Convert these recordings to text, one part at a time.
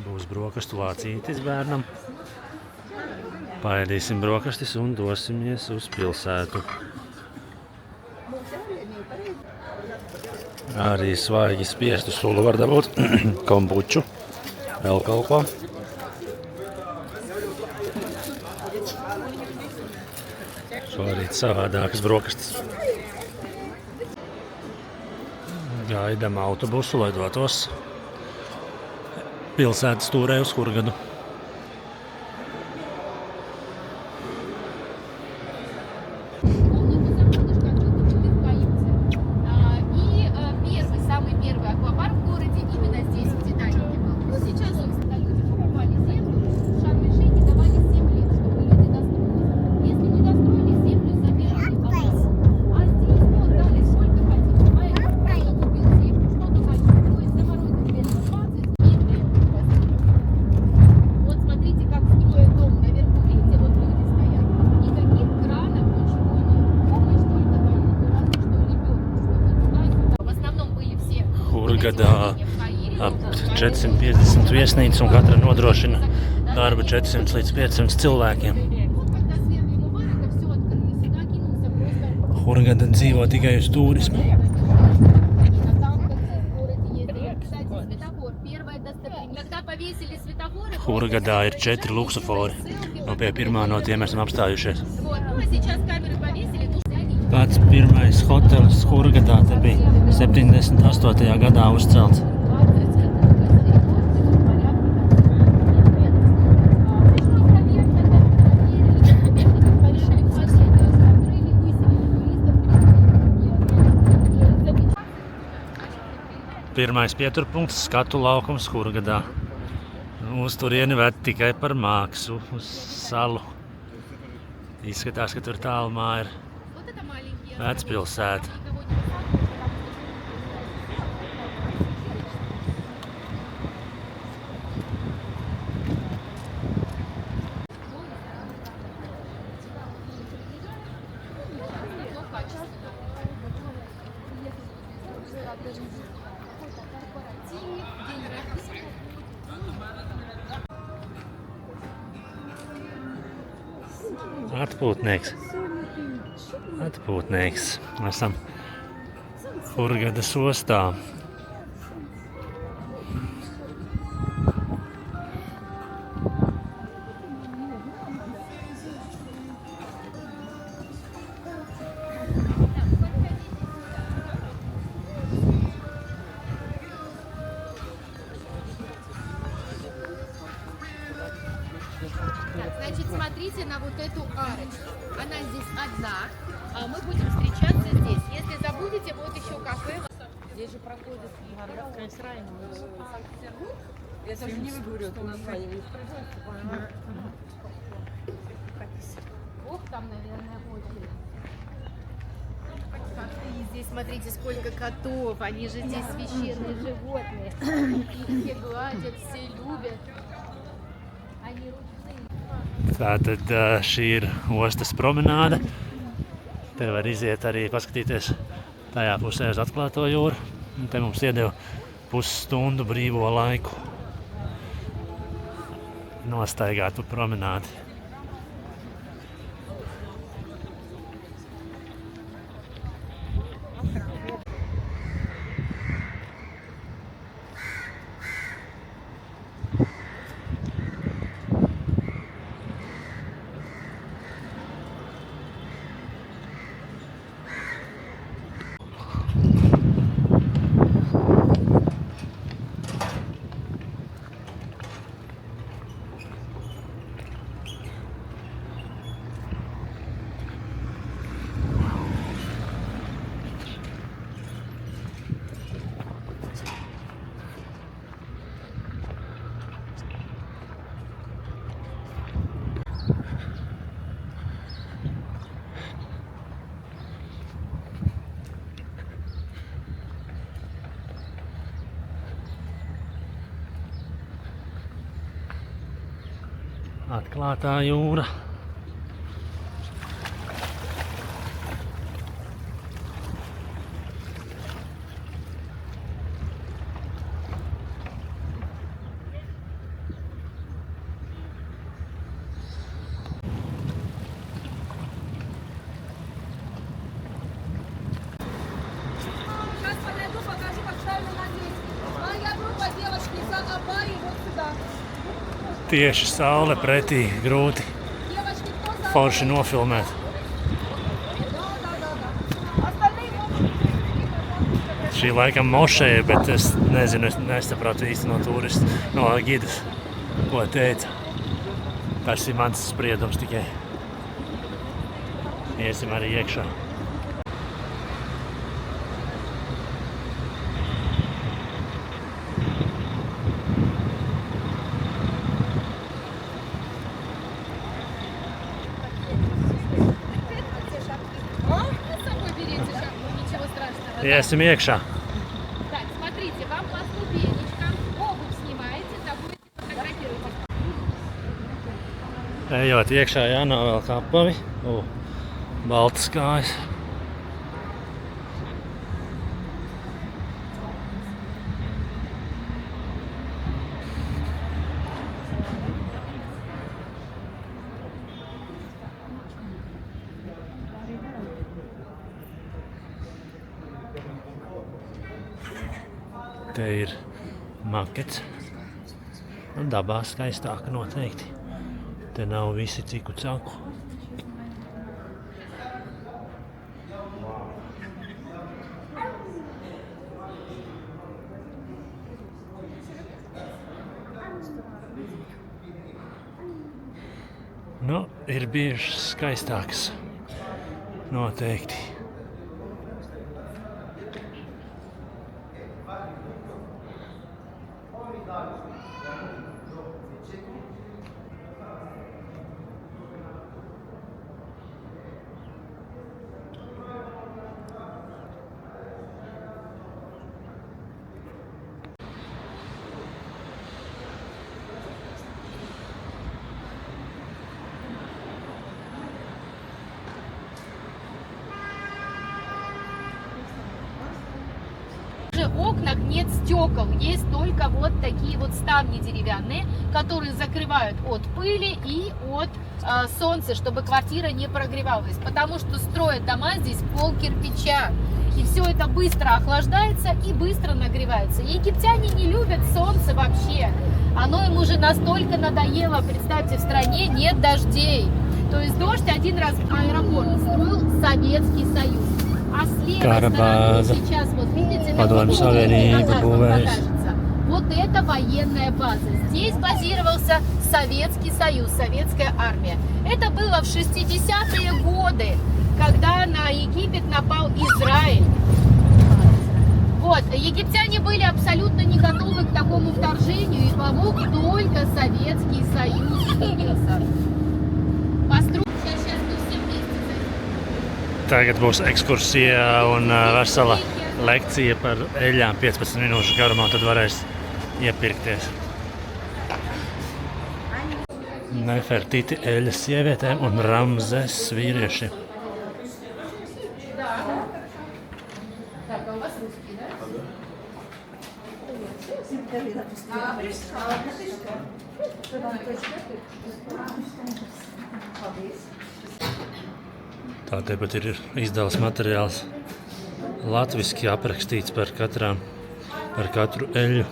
Būs brokastu vācītis bērnam. Paēdīsim brokastis un dosimies uz pilsētu. Arī svaigi spiestu sulu var dabūt, kombuču, vēl kaut ko. Šorīt savādākas brokastis. Gaidām autobusu, lai dotos pilsētas tūrē uz Hurgadu. Hurgadā ap 450 viesnīcas un katra nodrošina darbu 400 līdz 500 cilvēkiem. Hurgada dzīvo tikai uz turismu. Hurgadā ir 4 luksofori, un pie pirmā no tiem esam apstājušies. Pats pirmais hotelis Hurgadā te bija 78. gadā uzcelts. Pirmais pieturpunkts - skatu laukums Hurgadā. Uz turieni ved tikai par mākslu, uz salu. Izskatās, ka tur tālumā ir vecpilsēta. Atpūtnieks. Esam Hurgadas ostā. Значит, смотрите на вот эту арочку. Она здесь одна, а мы будем встречаться здесь. Если забудете, вот еще кафе. Здесь же проходит Городская срань. Я даже не говорю, что на сране не проходит. Ох, там, наверное, очередь. И здесь, смотрите, сколько котов. Они же здесь священные животные. Их все гладят, все любят. Они ручные. Tātad šī ir ostas promenāde. Te var iziet arī paskatīties tajā pusē uz atklāto jūru. Te mums iedeva pusstundu brīvo laiku nostaigāt pa promenādi. Atklātā jūra. Tieši saule pretī, grūti forši nofilmēt. Šī laikam mošeja, bet es nezinu, es nesapratu īsti no turistu, no gidas, ko teica. Tas ir mans spriedums tikai. Iesim arī iekšā. Iesim iekšā. Так, смотрите, вам по ступенечкам, обувь снимаете, заходите, фотографируйтесь. Ejot iekšā jānovelk apavi. Baltas kājas. Te ir makets. Dabā skaistāka noteikti. Te nav visi ciku caku. Nu, ir bijušas skaistākas noteikti. В окнах нет стекол, есть только вот такие вот ставни деревянные, которые закрывают от пыли и от солнца, чтобы квартира не прогревалась, потому что строят дома здесь пол кирпича, и все это быстро охлаждается и быстро нагревается. Египтяне не любят солнце вообще, оно им уже настолько надоело, представьте, в стране нет дождей, то есть дождь один раз аэропорт строил Советский Союз. А с левой стороны сейчас, вот видите, вот это военная база. Здесь базировался Советский Союз, Советская армия. Это было в 60-е годы, когда на Египет напал Израиль. Вот, египтяне были абсолютно не готовы к такому вторжению, и помог только Советский Союз. Tagad būs ekskursija un vesela lekcija par eļļām 15 minūšu garumā, tad varēs iepirkties. Nefertiti eļļas sievietēm un Ramzes vīriešiem. Tā tepat ir izdevas materiāls latviski aprakstīts par katru eļļu.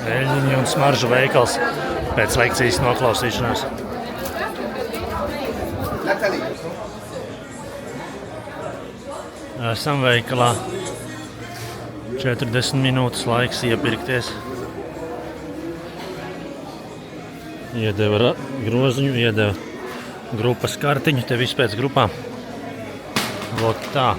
Eļļiņi un smaržu veikals pēc lekcijas noklausīšanās. Esam veikalā. 40 minūtes laiks iepirkties. Iedeva groziņu, iedeva grupas kartiņu, te viss pēc grupām. Vot tā.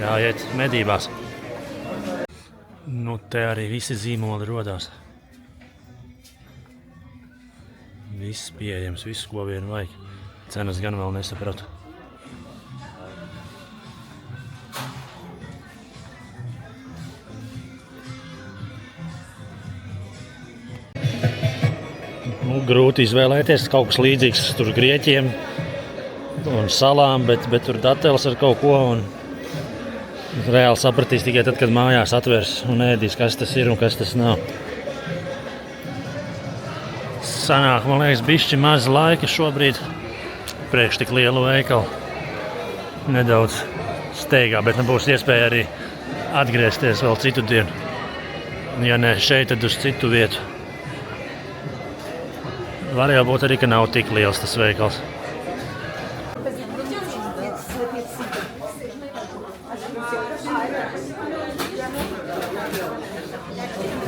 Jāiet medībās. Nu, te arī visi zīmoli rodās. Viss pieejams, viss, ko vien vajag. Cenas gan vēl nesapratu. Nu, grūti izvēlēties kaut kas līdzīgs tur grieķiem un salām, bet tur datels ar kaut ko un Reāli sapratīs tikai tad, kad mājās atvērs un ēdīs, kas tas ir un kas tas nav. Sanāk, man liekas, bišķi maz laika šobrīd priekš tik lielu veikalu. Nedaudz steigā, bet nebūs iespēja arī atgriezties vēl citu dienu. Ja ne šeit, tad uz citu vietu. Var jau būt arī, ka nav tik liels tas veikals.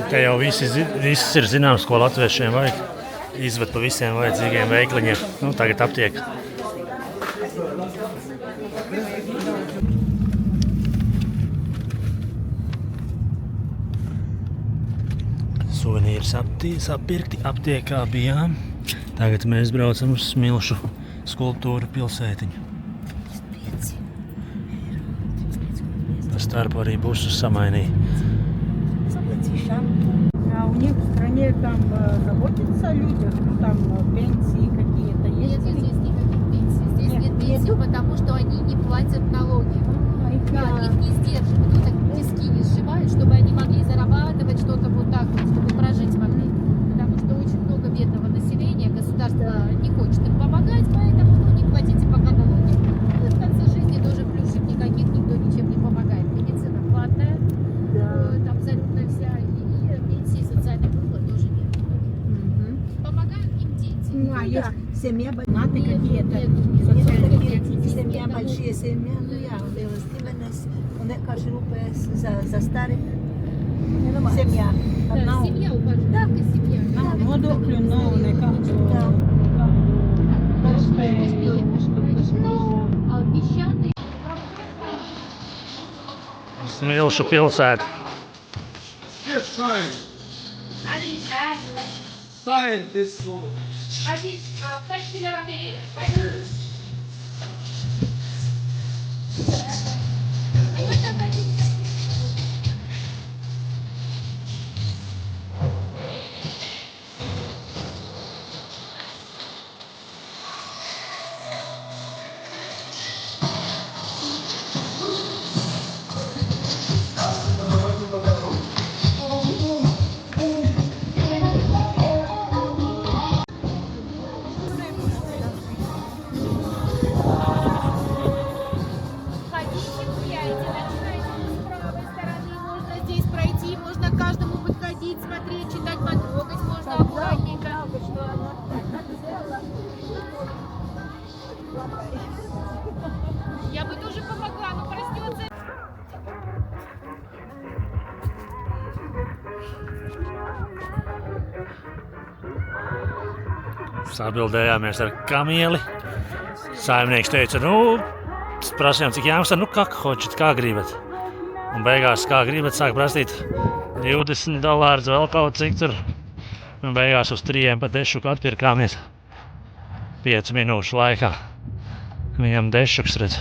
Te jau viss ir zināms, ko latviešiem vajag. Izved pa visiem vajadzīgiem veikliņiem. Nu, tagad aptiek. Suvenīri sapirkti aptiekā bijām. Tagad mēs braucam uz Smilšu skulptūru pilsētiņu. Pa starpu arī busu samainīja. А у них в стране там заботятся о людях, ну там пенсии какие-то есть? Нет, здесь никаких пенсий. Здесь нет пенсий, потому что они не платят налоги. Да, их не сдерживают, вот так тиски не сжимают, чтобы они могли зарабатывать что-то вот так вот, чтобы прожить могли. Потому что очень много бедного населения, государство не хочет им помогать, поэтому не платите пока налоги. Ну, и в конце жизни тоже плюшек никаких, никто ничем не помогает. Медицина платная, абсолютно вся, и пенсии, социальных выплат тоже нет. Помогают им дети. Ну, а есть семья, наты какие-то, социальные дети. Семья, большие семьи, ну я он кажется, рупes за старых. Семья. Да, семья ухаживает, только семья. Nodokļu nav nekādu. А песчаный. Smilšu pilsēta. Yes, sign. Sign this one. Ходите, гуляйте, начинайте с правой стороны, можно здесь пройти, можно каждому подходить, смотреть, читать, потрогать, можно аккуратненько. Я бы тоже помогла, но проснется. Sabildējāmies ar kamieli. Saimnieks teica, prasījām, cik jāmaksā, как хочет, kā gribat. Un beigās, kā gribat, sāk prasīt $20, vēl kaut cik tur. Un beigās uz 3 pa dešuku atpirkāmies 5 minūšu laikā. Viņam dešuks redz.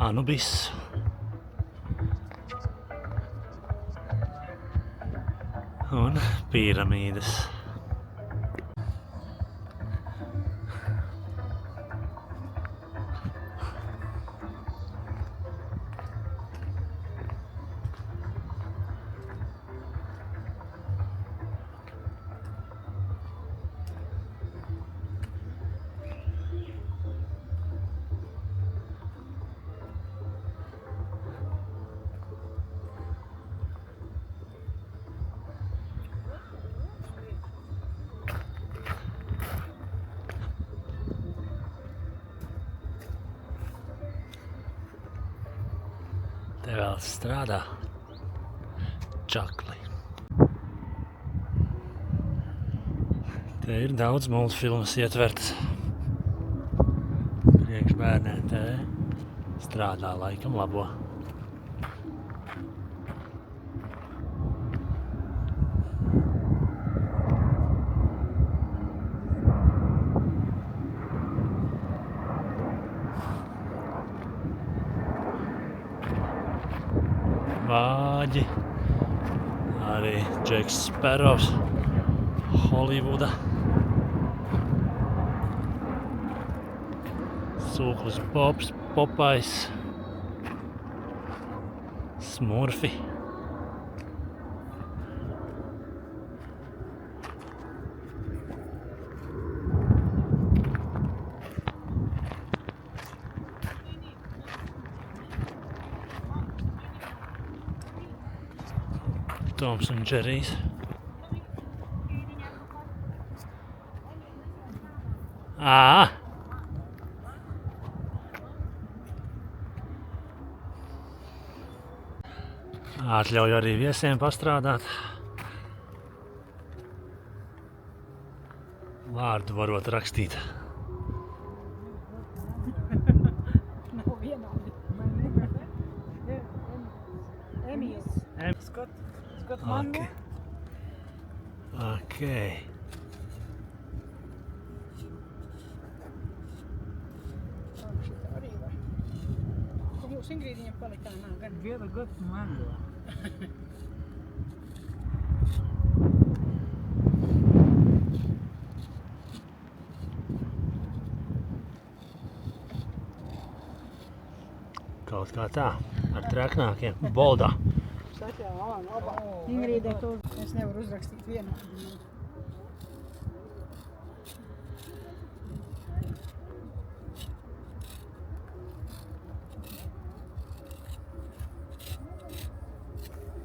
Anubis. Un piramīdas. Te vēl strādā čakli. Te ir daudz multfilmas ietvertas. Priekš bērniem te strādā laikam labo. Vāģi, arī Džeks Sparrows, Holivuda, Sūklis Bobs, Popais, Smurfi. Toms un Džerijs. Atļauju arī viesiem pastrādāt. Vārdu varot rakstīt. Nav vienādi. Emīls. Scott Mango. Okay. Arī vai? Jūs ingrīdiņiem palikā nav gan. Very good mango. Kaut kā tā, ar treknākiem, boldā. Ingrīdē to es nevaru uzrakstīt vienādi.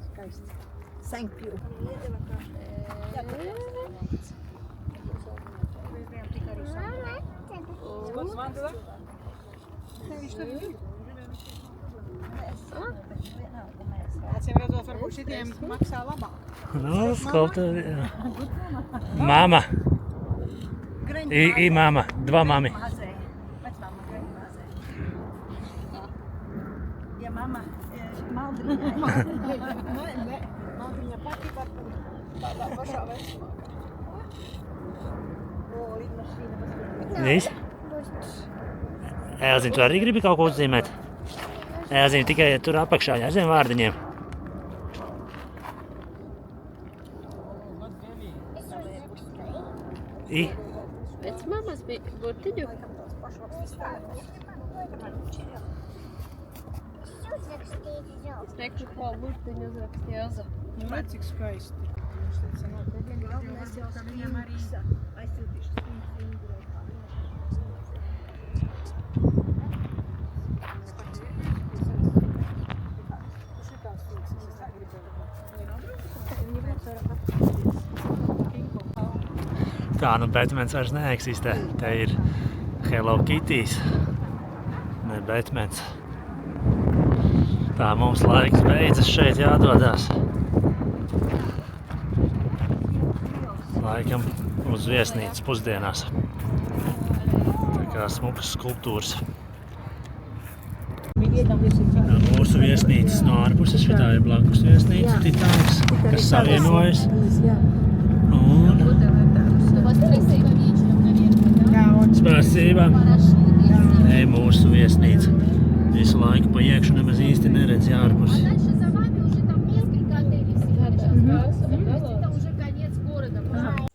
Skaisti. Thank you. Skots Mandela? Ne, viņš tur ir. Acīm redzot, varbūt šitiem maksā labāk. Nu, skulptūri, jā. Mama. I mama. Dva mami. Vecmāma grandmāzē. Ja mamma Maldriņai. Ne, Maldriņa pati var tādā pašā vecumā. O, lidmašīna mazliet. Viss? Elziņ, tu arī gribi kaut ko uzzīmēt? Elziņ, tikai tur apakšā jāziem vārdiņiem. I? Pēc mammas bija burtiņu. Es teiktu, ko burtiņu uzrakstīja Elza. Nu, redz, cik skaisti. Mums teica, nav problēma. Galvenais jau, ka viņam arī aizsiltīšu stīdrē. Tā, nu Batmans vairs neeksistē. Te ir Hello Kitties. Ne Batmans. Tā, mums laiks beidzas šeit jādodās. Laikam uz viesnīcas pusdienās. Tā kā smukas skulptūras. Mūsu viesnīcas no ārpuses, šitā ir blakus viesnīca Titāns, kas savienojas. Un spēcībā. Te mūsu viesnīca. Visu laiku pa iekšu nemaz īsti neredz ārpus. А дальше за вами уже там несколько отелей всегда сейчас. Это уже конец города.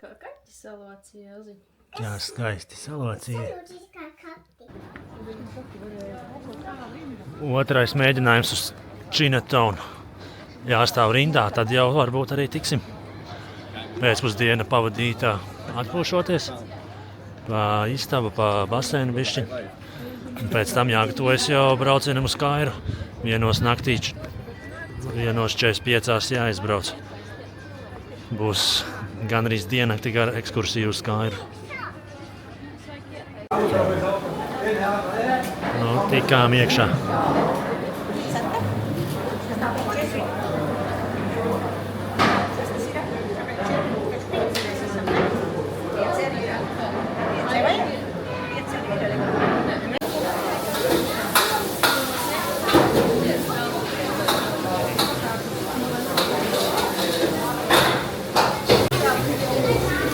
Kaikki salācija, Elzi. Jā, skaisti salocīja. Otrais mēģinājums uz Chinatown. Jāstāv rindā, tad jau varbūt arī tiksim. Pēcpusdiena pavadītā atpūšoties. Pa istabu, pa baseinu bišķi. Un pēc tam jāgatavojas jau braucienam uz Kairu. Vienos naktī, 1:45 jāizbrauc. Būs gandrīz diennakti gara ekskursija uz Kairu. Nu, tikām iekšā.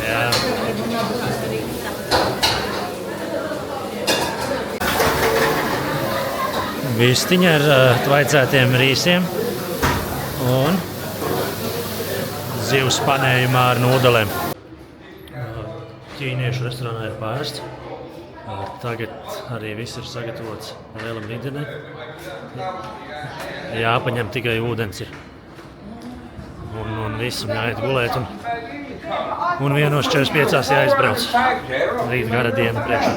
Jā. Vistiņa ar tvaicētiem rīsiem un zivs panējumā ar nūdelēm. Ķīniešu restorānā ir pārsts. Tagad arī viss ir sagatavots lielam rītdienai. Jāpaņem tikai ūdens ir. Un viss, un jāiet gulēt. Un 1:45 jāizbrauc. Rīt gara diena priekšā.